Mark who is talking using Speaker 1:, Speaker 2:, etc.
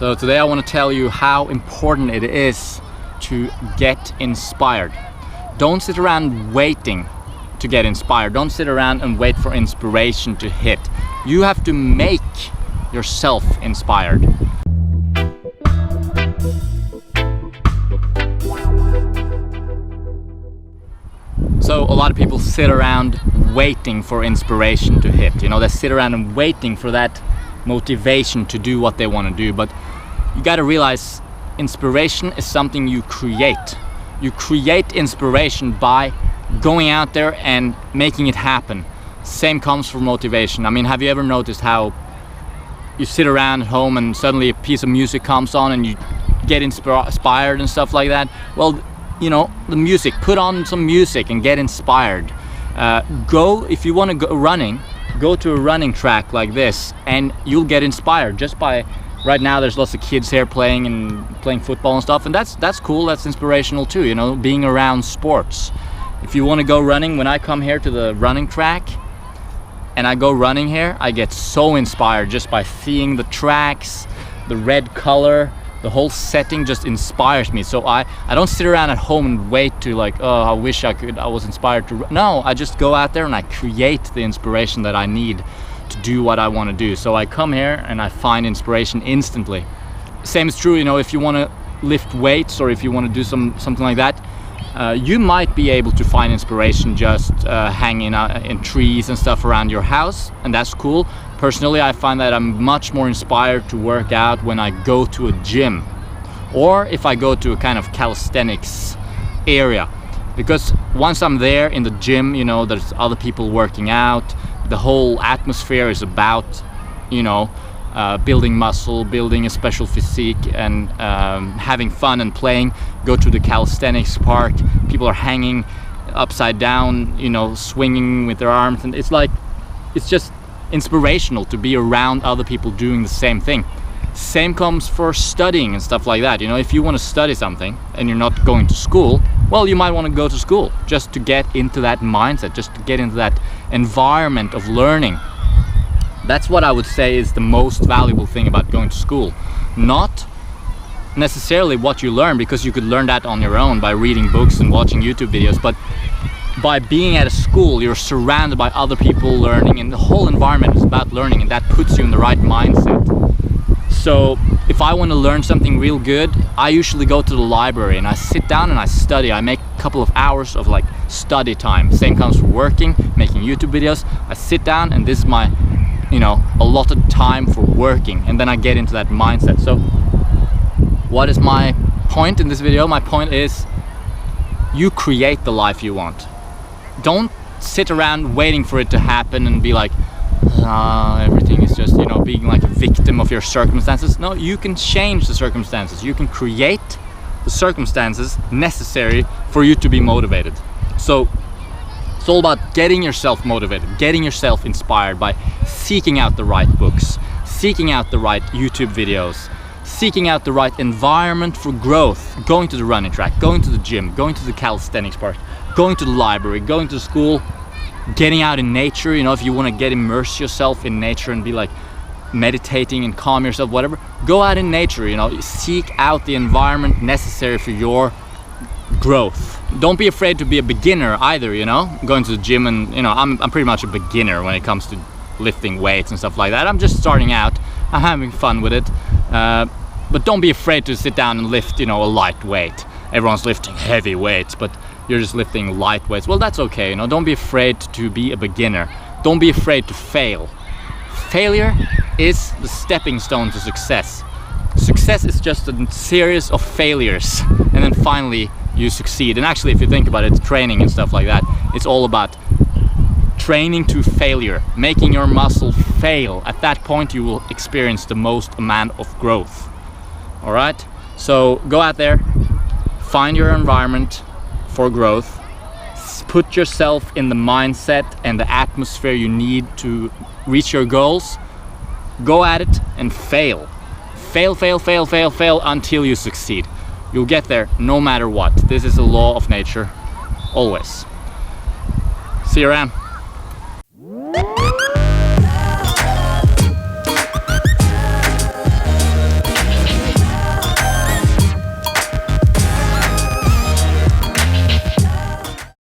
Speaker 1: So today I want to tell you how important it is to get inspired. Don't sit around waiting to get inspired. Don't sit around and wait for inspiration to hit. You have to make yourself inspired. So a lot of people sit around waiting for inspiration to hit. You know, they sit around and waiting for that motivation to do what they want to do. But you got to realize inspiration is something you create. You create inspiration by going out there and making it happen. Same comes for motivation. I mean, have you ever noticed how you sit around at home and suddenly a piece of music comes on and you get inspired and stuff like that? Well, you know, the music, put on some music and get inspired. If you want to go running, go to a running track like this and you'll get inspired just by, right now there's lots of kids here playing football and stuff, and that's cool, that's inspirational too, you know, being around sports. If you want to go running, when I come here to the running track and I go running here, I get so inspired just by seeing the tracks, the red color, the whole setting just inspires me. So I don't sit around at home and wait to like, oh, I wish I was inspired to run. No, I just go out there and I create the inspiration that I need to do what I want to do. So I come here and I find inspiration instantly. Same is true, you know, if you want to lift weights or if you want to do something like that, you might be able to find inspiration just hanging out in trees and stuff around your house, and that's cool. Personally, I find that I'm much more inspired to work out when I go to a gym or if I go to a kind of calisthenics area, because once I'm there in the gym, you know, there's other people working out, the whole atmosphere is about, you know, building muscle, building a special physique, and having fun and playing. Go to the calisthenics park, people are hanging upside down, you know, swinging with their arms, and it's just inspirational to be around other people doing the same thing. Same comes for studying and stuff like that. You know, if you want to study something and you're not going to school, well, you might want to go to school just to get into that mindset, just to get into that environment of learning. That's what I would say is the most valuable thing about going to school. Not necessarily what you learn, because you could learn that on your own by reading books and watching YouTube videos, but by being at a school, you're surrounded by other people learning, and the whole environment is about learning, and that puts you in the right mindset. So if I want to learn something real good, I usually go to the library and I sit down and I study. I make a couple of hours of like study time. Same comes for working, making YouTube videos. I sit down and this is my, you know, allotted time for working, and then I get into that mindset. So what is my point in this video? My point is, you create the life you want. Don't sit around waiting for it to happen and be like, everything is just, you know, being like a victim of your circumstances. No, you can change the circumstances. You can create the circumstances necessary for you to be motivated. So it's all about getting yourself motivated, getting yourself inspired by seeking out the right books, seeking out the right YouTube videos, seeking out the right environment for growth, going to the running track, going to the gym, going to the calisthenics park, going to the library, going to school, getting out in nature. You know, if you want to immerse yourself in nature and be like meditating and calm yourself, whatever, go out in nature, you know, seek out the environment necessary for your growth. Don't be afraid to be a beginner either, you know, going to the gym, and, you know, I'm pretty much a beginner when it comes to lifting weights and stuff like that. I'm just starting out, I'm having fun with it, but don't be afraid to sit down and lift, you know, a light weight. Everyone's lifting heavy weights, but you're just lifting light weights. Well, that's okay, you know, don't be afraid to be a beginner. Don't be afraid to fail. Failure is the stepping stone to success. Success is just a series of failures, and then finally you succeed. And actually, if you think about it, training and stuff like that, it's all about training to failure, making your muscle fail. At that point, you will experience the most amount of growth. All right? So go out there, find your environment for growth, put yourself in the mindset and the atmosphere you need to reach your goals. Go at it and fail. Fail, fail, fail, fail, fail until you succeed. You'll get there no matter what. This is a law of nature, always. See you around.